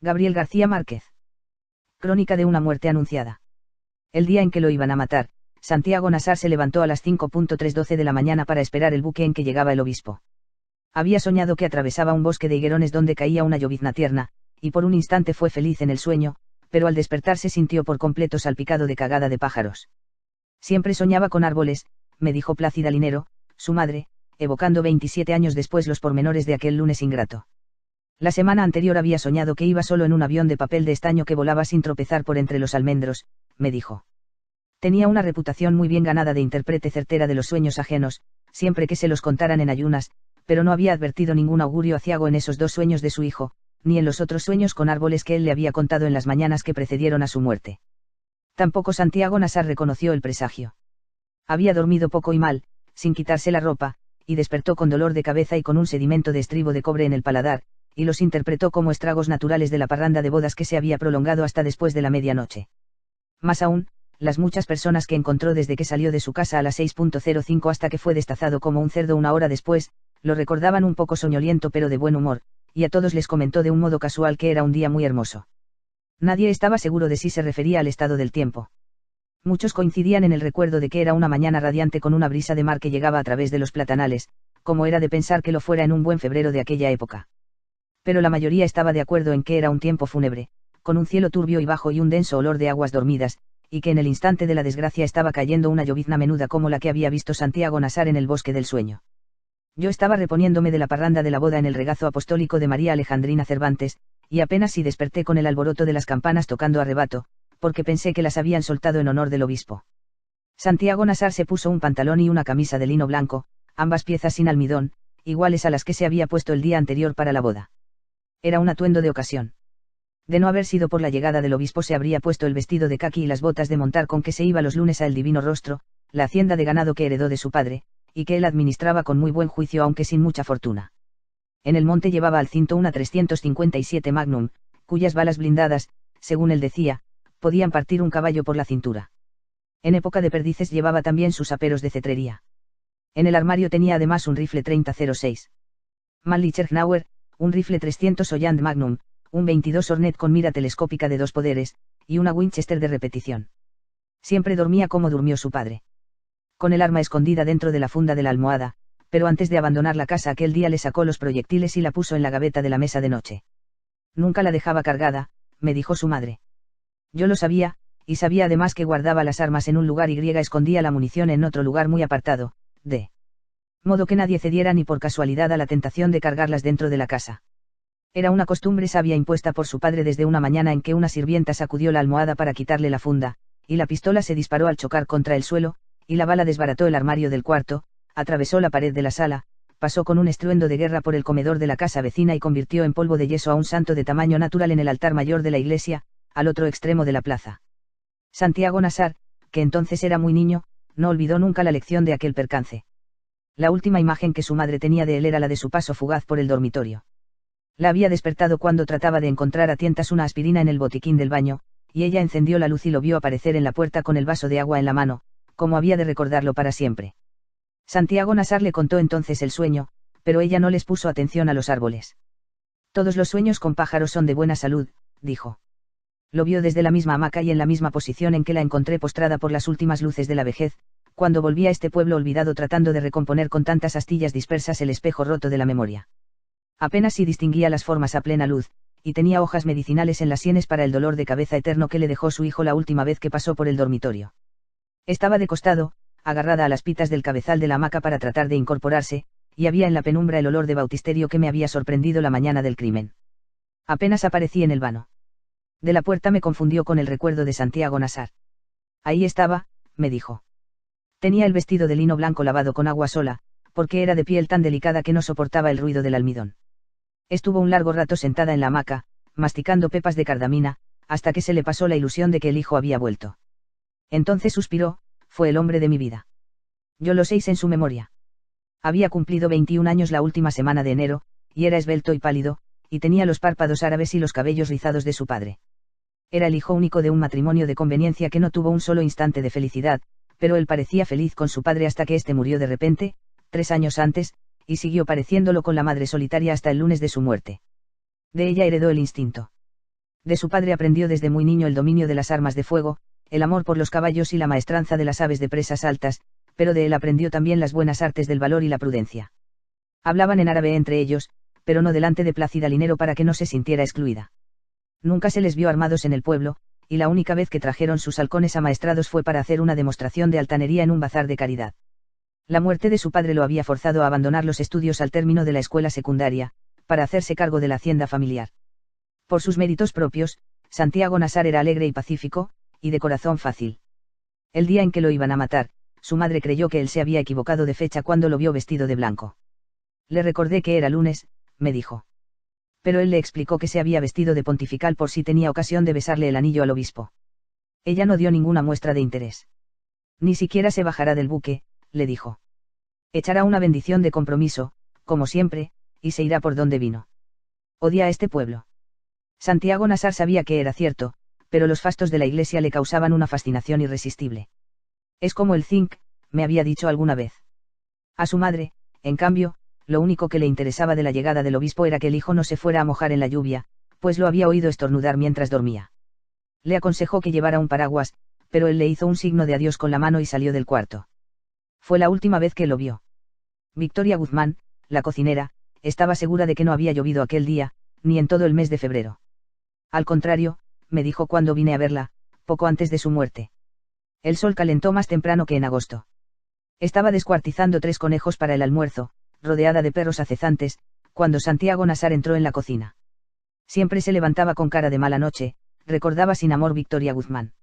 Gabriel García Márquez. Crónica de una muerte anunciada. El día en que lo iban a matar, Santiago Nassar se levantó a las 5:3:12 de la mañana para esperar el buque en que llegaba el obispo. Había soñado que atravesaba un bosque de higuerones donde caía una llovizna tierna, y por un instante fue feliz en el sueño, pero al despertarse sintió por completo salpicado de cagada de pájaros. Siempre soñaba con árboles, me dijo Plácida Linero, su madre, evocando 27 años después los pormenores de aquel lunes ingrato. La semana anterior había soñado que iba solo en un avión de papel de estaño que volaba sin tropezar por entre los almendros, me dijo. Tenía una reputación muy bien ganada de intérprete certera de los sueños ajenos, siempre que se los contaran en ayunas, pero no había advertido ningún augurio aciago en esos dos sueños de su hijo, ni en los otros sueños con árboles que él le había contado en las mañanas que precedieron a su muerte. Tampoco Santiago Nassar reconoció el presagio. Había dormido poco y mal, sin quitarse la ropa, y despertó con dolor de cabeza y con un sedimento de estribo de cobre en el paladar, y los interpretó como estragos naturales de la parranda de bodas que se había prolongado hasta después de la medianoche. Más aún, las muchas personas que encontró desde que salió de su casa a las 6:05 hasta que fue destazado como un cerdo una hora después, lo recordaban un poco soñoliento pero de buen humor, y a todos les comentó de un modo casual que era un día muy hermoso. Nadie estaba seguro de si se refería al estado del tiempo. Muchos coincidían en el recuerdo de que era una mañana radiante con una brisa de mar que llegaba a través de los platanales, como era de pensar que lo fuera en un buen febrero de aquella época. Pero la mayoría estaba de acuerdo en que era un tiempo fúnebre, con un cielo turbio y bajo y un denso olor de aguas dormidas, y que en el instante de la desgracia estaba cayendo una llovizna menuda como la que había visto Santiago Nassar en el bosque del sueño. Yo estaba reponiéndome de la parranda de la boda en el regazo apostólico de María Alejandrina Cervantes, y apenas si desperté con el alboroto de las campanas tocando a rebato, porque pensé que las habían soltado en honor del obispo. Santiago Nassar se puso un pantalón y una camisa de lino blanco, ambas piezas sin almidón, iguales a las que se había puesto el día anterior para la boda. Era un atuendo de ocasión. De no haber sido por la llegada del obispo se habría puesto el vestido de caqui y las botas de montar con que se iba los lunes a El Divino Rostro, la hacienda de ganado que heredó de su padre, y que él administraba con muy buen juicio aunque sin mucha fortuna. En el monte llevaba al cinto una 357 Magnum, cuyas balas blindadas, según él decía, podían partir un caballo por la cintura. En época de perdices llevaba también sus aperos de cetrería. En el armario tenía además un rifle 30-06 Mannlicher-Gnauer, un rifle 300 Holland Magnum, un 22 Hornet con mira telescópica de 2 poderes, y una Winchester de repetición. Siempre dormía como durmió su padre. Con el arma escondida dentro de la funda de la almohada, pero antes de abandonar la casa aquel día le sacó los proyectiles y la puso en la gaveta de la mesa de noche. Nunca la dejaba cargada, me dijo su madre. Yo lo sabía, y sabía además que guardaba las armas en un lugar y escondía la munición en otro lugar muy apartado, de modo que nadie cediera ni por casualidad a la tentación de cargarlas dentro de la casa. Era una costumbre sabia impuesta por su padre desde una mañana en que una sirvienta sacudió la almohada para quitarle la funda, y la pistola se disparó al chocar contra el suelo, y la bala desbarató el armario del cuarto, atravesó la pared de la sala, pasó con un estruendo de guerra por el comedor de la casa vecina y convirtió en polvo de yeso a un santo de tamaño natural en el altar mayor de la iglesia, al otro extremo de la plaza. Santiago Nassar, que entonces era muy niño, no olvidó nunca la lección de aquel percance. La última imagen que su madre tenía de él era la de su paso fugaz por el dormitorio. La había despertado cuando trataba de encontrar a tientas una aspirina en el botiquín del baño, y ella encendió la luz y lo vio aparecer en la puerta con el vaso de agua en la mano, como había de recordarlo para siempre. Santiago Nassar le contó entonces el sueño, pero ella no les puso atención a los árboles. Todos los sueños con pájaros son de buena salud, dijo. Lo vio desde la misma hamaca y en la misma posición en que la encontré postrada por las últimas luces de la vejez, cuando volví a este pueblo olvidado tratando de recomponer con tantas astillas dispersas el espejo roto de la memoria. Apenas si distinguía las formas a plena luz, y tenía hojas medicinales en las sienes para el dolor de cabeza eterno que le dejó su hijo la última vez que pasó por el dormitorio. Estaba de costado, agarrada a las pitas del cabezal de la hamaca para tratar de incorporarse, y había en la penumbra el olor de bautisterio que me había sorprendido la mañana del crimen. Apenas aparecí en el vano. De la puerta me confundió con el recuerdo de Santiago Nassar. Ahí estaba, me dijo. Tenía el vestido de lino blanco lavado con agua sola, porque era de piel tan delicada que no soportaba el ruido del almidón. Estuvo un largo rato sentada en la hamaca, masticando pepas de cardamina, hasta que se le pasó la ilusión de que el hijo había vuelto. Entonces suspiró, fue el hombre de mi vida. Yo lo sé en su memoria. Había cumplido 21 años la última semana de enero, y era esbelto y pálido, y tenía los párpados árabes y los cabellos rizados de su padre. Era el hijo único de un matrimonio de conveniencia que no tuvo un solo instante de felicidad, pero él parecía feliz con su padre hasta que éste murió de repente, 3 años antes, y siguió pareciéndolo con la madre solitaria hasta el lunes de su muerte. De ella heredó el instinto. De su padre aprendió desde muy niño el dominio de las armas de fuego, el amor por los caballos y la maestranza de las aves de presas altas, pero de él aprendió también las buenas artes del valor y la prudencia. Hablaban en árabe entre ellos, pero no delante de Plácida Linero para que no se sintiera excluida. Nunca se les vio armados en el pueblo, y la única vez que trajeron sus halcones amaestrados fue para hacer una demostración de altanería en un bazar de caridad. La muerte de su padre lo había forzado a abandonar los estudios al término de la escuela secundaria, para hacerse cargo de la hacienda familiar. Por sus méritos propios, Santiago Nassar era alegre y pacífico, y de corazón fácil. El día en que lo iban a matar, su madre creyó que él se había equivocado de fecha cuando lo vio vestido de blanco. Le recordé que era lunes, me dijo. Pero él le explicó que se había vestido de pontifical por si tenía ocasión de besarle el anillo al obispo. Ella no dio ninguna muestra de interés. Ni siquiera se bajará del buque, le dijo. Echará una bendición de compromiso, como siempre, y se irá por donde vino. Odia a este pueblo. Santiago Nassar sabía que era cierto, pero los fastos de la iglesia le causaban una fascinación irresistible. Es como el zinc, me había dicho alguna vez. A su madre, en cambio, lo único que le interesaba de la llegada del obispo era que el hijo no se fuera a mojar en la lluvia, pues lo había oído estornudar mientras dormía. Le aconsejó que llevara un paraguas, pero él le hizo un signo de adiós con la mano y salió del cuarto. Fue la última vez que lo vio. Victoria Guzmán, la cocinera, estaba segura de que no había llovido aquel día, ni en todo el mes de febrero. Al contrario, me dijo cuando vine a verla, poco antes de su muerte. El sol calentó más temprano que en agosto. Estaba descuartizando 3 conejos para el almuerzo, rodeada de perros acezantes, cuando Santiago Nassar entró en la cocina. Siempre se levantaba con cara de mala noche, recordaba sin amor Victoria Guzmán.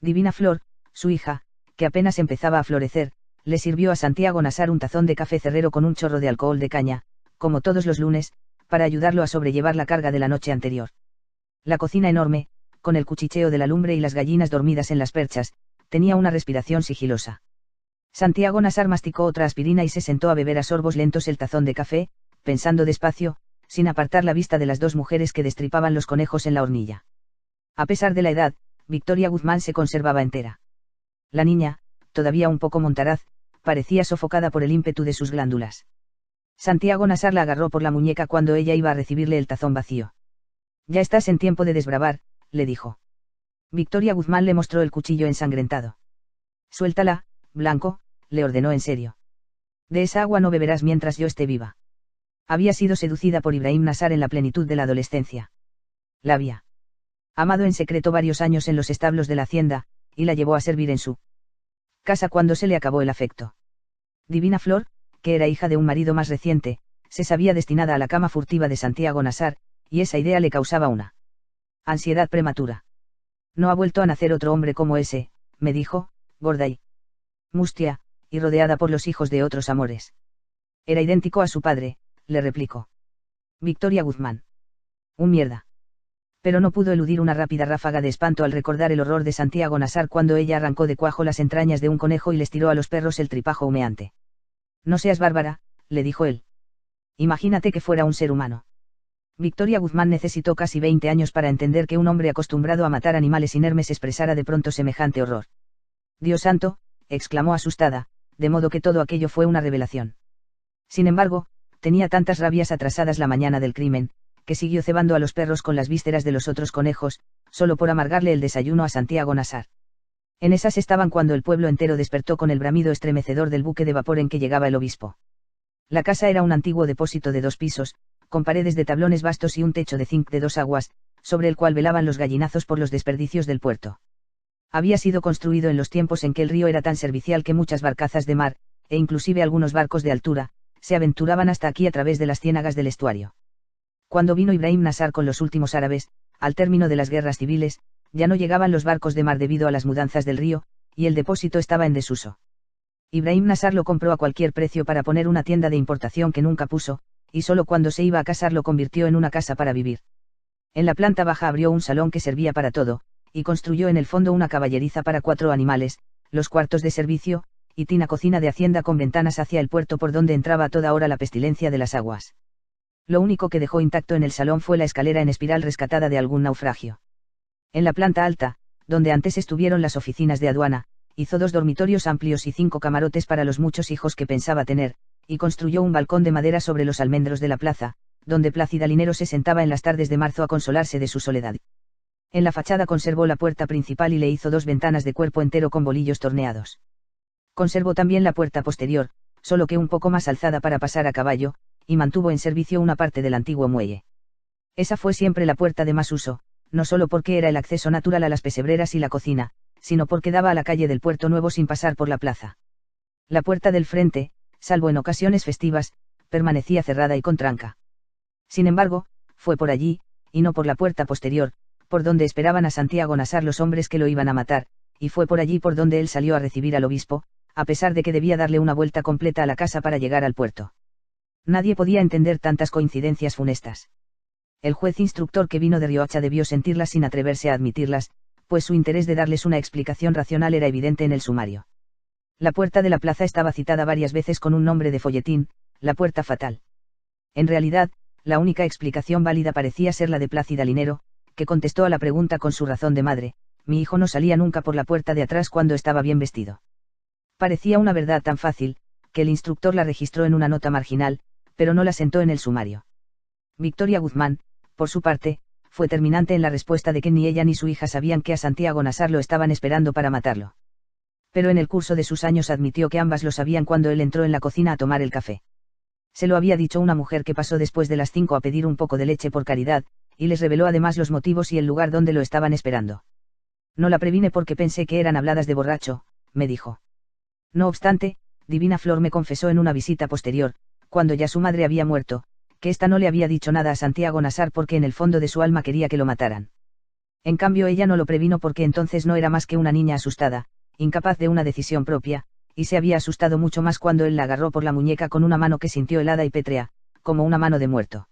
Divina Flor, su hija, que apenas empezaba a florecer, le sirvió a Santiago Nassar un tazón de café cerrero con un chorro de alcohol de caña, como todos los lunes, para ayudarlo a sobrellevar la carga de la noche anterior. La cocina enorme, con el cuchicheo de la lumbre y las gallinas dormidas en las perchas, tenía una respiración sigilosa. Santiago Nassar masticó otra aspirina y se sentó a beber a sorbos lentos el tazón de café, pensando despacio, sin apartar la vista de las 2 mujeres que destripaban los conejos en la hornilla. A pesar de la edad, Victoria Guzmán se conservaba entera. La niña, todavía un poco montaraz, parecía sofocada por el ímpetu de sus glándulas. Santiago Nassar la agarró por la muñeca cuando ella iba a recibirle el tazón vacío. Ya estás en tiempo de desbravar, le dijo. Victoria Guzmán le mostró el cuchillo ensangrentado. Suéltala, Blanco, le ordenó en serio. De esa agua no beberás mientras yo esté viva. Había sido seducida por Ibrahim Nassar en la plenitud de la adolescencia. La había amado en secreto varios años en los establos de la hacienda, y la llevó a servir en su casa cuando se le acabó el afecto. Divina Flor, que era hija de un marido más reciente, se sabía destinada a la cama furtiva de Santiago Nassar, y esa idea le causaba una ansiedad prematura. No ha vuelto a nacer otro hombre como ese, me dijo, gorda y mustia, y rodeada por los hijos de otros amores. Era idéntico a su padre, le replicó. Victoria Guzmán. Un mierda. Pero no pudo eludir una rápida ráfaga de espanto al recordar el horror de Santiago Nassar cuando ella arrancó de cuajo las entrañas de un conejo y les tiró a los perros el tripajo humeante. No seas bárbara, le dijo él. Imagínate que fuera un ser humano. Victoria Guzmán necesitó casi 20 años para entender que un hombre acostumbrado a matar animales inermes expresara de pronto semejante horror. Dios santo, exclamó asustada, de modo que todo aquello fue una revelación. Sin embargo, tenía tantas rabias atrasadas la mañana del crimen, que siguió cebando a los perros con las vísceras de los otros conejos, solo por amargarle el desayuno a Santiago Nassar. En esas estaban cuando el pueblo entero despertó con el bramido estremecedor del buque de vapor en que llegaba el obispo. La casa era un antiguo depósito de 2 pisos, con paredes de tablones vastos y un techo de zinc de 2 aguas, sobre el cual velaban los gallinazos por los desperdicios del puerto. Había sido construido en los tiempos en que el río era tan servicial que muchas barcazas de mar, e inclusive algunos barcos de altura, se aventuraban hasta aquí a través de las ciénagas del estuario. Cuando vino Ibrahim Nassar con los últimos árabes, al término de las guerras civiles, ya no llegaban los barcos de mar debido a las mudanzas del río, y el depósito estaba en desuso. Ibrahim Nassar lo compró a cualquier precio para poner una tienda de importación que nunca puso, y solo cuando se iba a casar lo convirtió en una casa para vivir. En la planta baja abrió un salón que servía para todo, y construyó en el fondo una caballeriza para 4 animales, los cuartos de servicio, y tina cocina de hacienda con ventanas hacia el puerto por donde entraba a toda hora la pestilencia de las aguas. Lo único que dejó intacto en el salón fue la escalera en espiral rescatada de algún naufragio. En la planta alta, donde antes estuvieron las oficinas de aduana, hizo 2 dormitorios amplios y 5 camarotes para los muchos hijos que pensaba tener, y construyó un balcón de madera sobre los almendros de la plaza, donde Plácida Linero se sentaba en las tardes de marzo a consolarse de su soledad. En la fachada conservó la puerta principal y le hizo 2 ventanas de cuerpo entero con bolillos torneados. Conservó también la puerta posterior, solo que un poco más alzada para pasar a caballo, y mantuvo en servicio una parte del antiguo muelle. Esa fue siempre la puerta de más uso, no solo porque era el acceso natural a las pesebreras y la cocina, sino porque daba a la calle del Puerto Nuevo sin pasar por la plaza. La puerta del frente, salvo en ocasiones festivas, permanecía cerrada y con tranca. Sin embargo, fue por allí, y no por la puerta posterior, por donde esperaban a Santiago Nasar los hombres que lo iban a matar, y fue por allí por donde él salió a recibir al obispo, a pesar de que debía darle una vuelta completa a la casa para llegar al puerto. Nadie podía entender tantas coincidencias funestas. El juez instructor que vino de Riohacha debió sentirlas sin atreverse a admitirlas, pues su interés de darles una explicación racional era evidente en el sumario. La puerta de la plaza estaba citada varias veces con un nombre de folletín, la puerta fatal. En realidad, la única explicación válida parecía ser la de Plácida Linero, que contestó a la pregunta con su razón de madre: mi hijo no salía nunca por la puerta de atrás cuando estaba bien vestido. Parecía una verdad tan fácil, que el instructor la registró en una nota marginal, pero no la sentó en el sumario. Victoria Guzmán, por su parte, fue terminante en la respuesta de que ni ella ni su hija sabían que a Santiago Nasar lo estaban esperando para matarlo. Pero en el curso de sus años admitió que ambas lo sabían cuando él entró en la cocina a tomar el café. Se lo había dicho una mujer que pasó después de las 5 a pedir un poco de leche por caridad, y les reveló además los motivos y el lugar donde lo estaban esperando. No la previne porque pensé que eran habladas de borracho, me dijo. No obstante, Divina Flor me confesó en una visita posterior, cuando ya su madre había muerto, que ésta no le había dicho nada a Santiago Nasar porque en el fondo de su alma quería que lo mataran. En cambio ella no lo previno porque entonces no era más que una niña asustada, incapaz de una decisión propia, y se había asustado mucho más cuando él la agarró por la muñeca con una mano que sintió helada y pétrea, como una mano de muerto.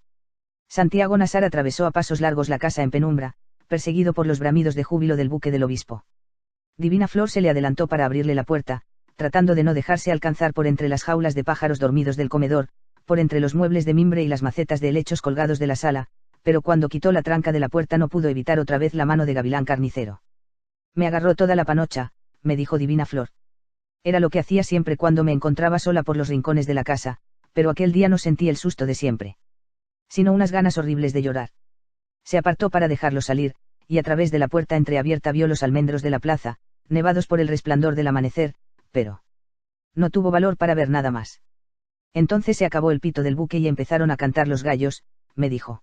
Santiago Nasar atravesó a pasos largos la casa en penumbra, perseguido por los bramidos de júbilo del buque del obispo. Divina Flor se le adelantó para abrirle la puerta, tratando de no dejarse alcanzar por entre las jaulas de pájaros dormidos del comedor, por entre los muebles de mimbre y las macetas de helechos colgados de la sala, pero cuando quitó la tranca de la puerta no pudo evitar otra vez la mano de Gavilán Carnicero. Me agarró toda la panocha, me dijo Divina Flor. Era lo que hacía siempre cuando me encontraba sola por los rincones de la casa, pero aquel día no sentí el susto de siempre, sino unas ganas horribles de llorar. Se apartó para dejarlo salir, y a través de la puerta entreabierta vio los almendros de la plaza, nevados por el resplandor del amanecer, pero no tuvo valor para ver nada más. Entonces se acabó el pito del buque y empezaron a cantar los gallos, me dijo.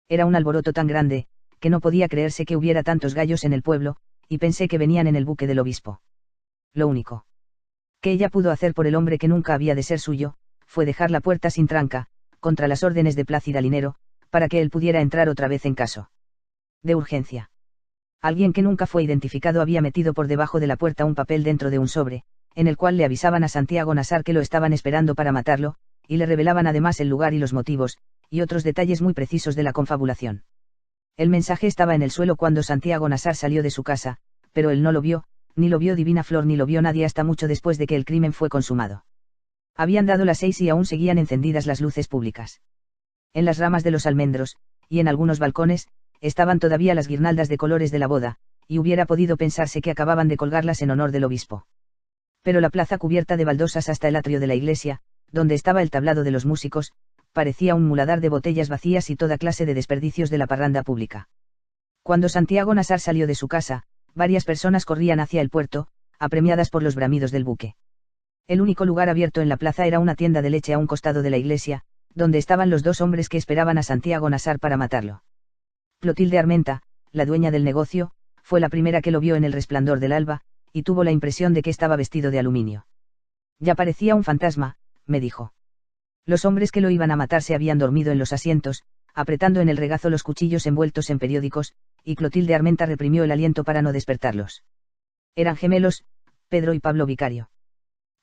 Era un alboroto tan grande, que no podía creerse que hubiera tantos gallos en el pueblo, y pensé que venían en el buque del obispo. Lo único que ella pudo hacer por el hombre que nunca había de ser suyo, fue dejar la puerta sin tranca, contra las órdenes de Plácida Linero, para que él pudiera entrar otra vez en caso de urgencia. Alguien que nunca fue identificado había metido por debajo de la puerta un papel dentro de un sobre, en el cual le avisaban a Santiago Nasar que lo estaban esperando para matarlo, y le revelaban además el lugar y los motivos, y otros detalles muy precisos de la confabulación. El mensaje estaba en el suelo cuando Santiago Nasar salió de su casa, pero él no lo vio, ni lo vio Divina Flor ni lo vio nadie hasta mucho después de que el crimen fue consumado. Habían dado las 6 y aún seguían encendidas las luces públicas. En las ramas de los almendros, y en algunos balcones, estaban todavía las guirnaldas de colores de la boda, y hubiera podido pensarse que acababan de colgarlas en honor del obispo. Pero la plaza cubierta de baldosas hasta el atrio de la iglesia, donde estaba el tablado de los músicos, parecía un muladar de botellas vacías y toda clase de desperdicios de la parranda pública. Cuando Santiago Nasar salió de su casa, varias personas corrían hacia el puerto, apremiadas por los bramidos del buque. El único lugar abierto en la plaza era una tienda de leche a un costado de la iglesia, donde estaban los 2 hombres que esperaban a Santiago Nasar para matarlo. Clotilde Armenta, la dueña del negocio, fue la primera que lo vio en el resplandor del alba, y tuvo la impresión de que estaba vestido de aluminio. Ya parecía un fantasma, me dijo. Los hombres que lo iban a matar se habían dormido en los asientos, apretando en el regazo los cuchillos envueltos en periódicos, y Clotilde Armenta reprimió el aliento para no despertarlos. Eran gemelos, Pedro y Pablo Vicario.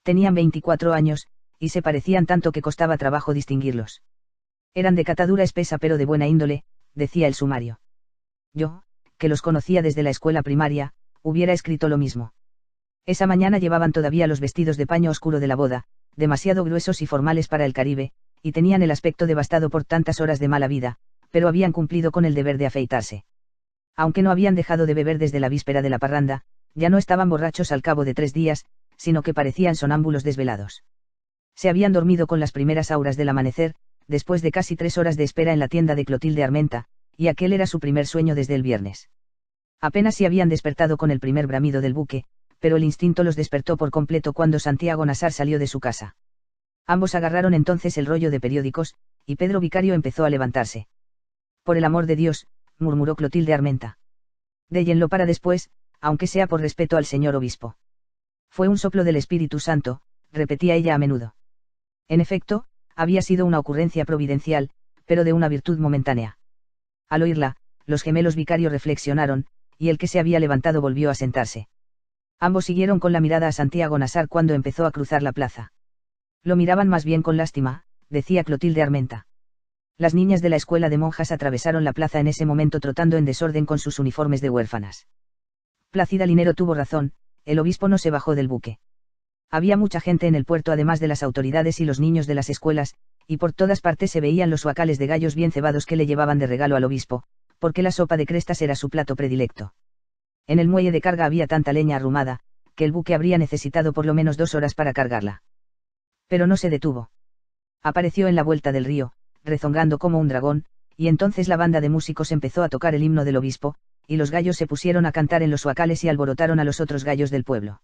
Tenían 24 años, y se parecían tanto que costaba trabajo distinguirlos. Eran de catadura espesa pero de buena índole, decía el sumario. Yo, que los conocía desde la escuela primaria, hubiera escrito lo mismo. Esa mañana llevaban todavía los vestidos de paño oscuro de la boda, demasiado gruesos y formales para el Caribe, y tenían el aspecto devastado por tantas horas de mala vida, pero habían cumplido con el deber de afeitarse. Aunque no habían dejado de beber desde la víspera de la parranda, ya no estaban borrachos al cabo de 3 días, sino que parecían sonámbulos desvelados. Se habían dormido con las primeras auras del amanecer, después de casi 3 horas de espera en la tienda de Clotilde Armenta, y aquel era su primer sueño desde el viernes. Apenas si habían despertado con el primer bramido del buque, pero el instinto los despertó por completo cuando Santiago Nassar salió de su casa. Ambos agarraron entonces el rollo de periódicos, y Pedro Vicario empezó a levantarse. Por el amor de Dios, murmuró Clotilde Armenta. Déllenlo para después, aunque sea por respeto al señor obispo. Fue un soplo del Espíritu Santo, repetía ella a menudo. En efecto, había sido una ocurrencia providencial, pero de una virtud momentánea. Al oírla, los gemelos Vicario reflexionaron, y el que se había levantado volvió a sentarse. Ambos siguieron con la mirada a Santiago Nassar cuando empezó a cruzar la plaza. Lo miraban más bien con lástima, decía Clotilde Armenta. Las niñas de la escuela de monjas atravesaron la plaza en ese momento trotando en desorden con sus uniformes de huérfanas. Plácida Linero tuvo razón, el obispo no se bajó del buque. Había mucha gente en el puerto además de las autoridades y los niños de las escuelas, y por todas partes se veían los huacales de gallos bien cebados que le llevaban de regalo al obispo, porque la sopa de crestas era su plato predilecto. En el muelle de carga había tanta leña arrumada, que el buque habría necesitado por lo menos 2 horas para cargarla. Pero no se detuvo. Apareció en la vuelta del río, rezongando como un dragón, y entonces la banda de músicos empezó a tocar el himno del obispo, y los gallos se pusieron a cantar en los huacales y alborotaron a los otros gallos del pueblo.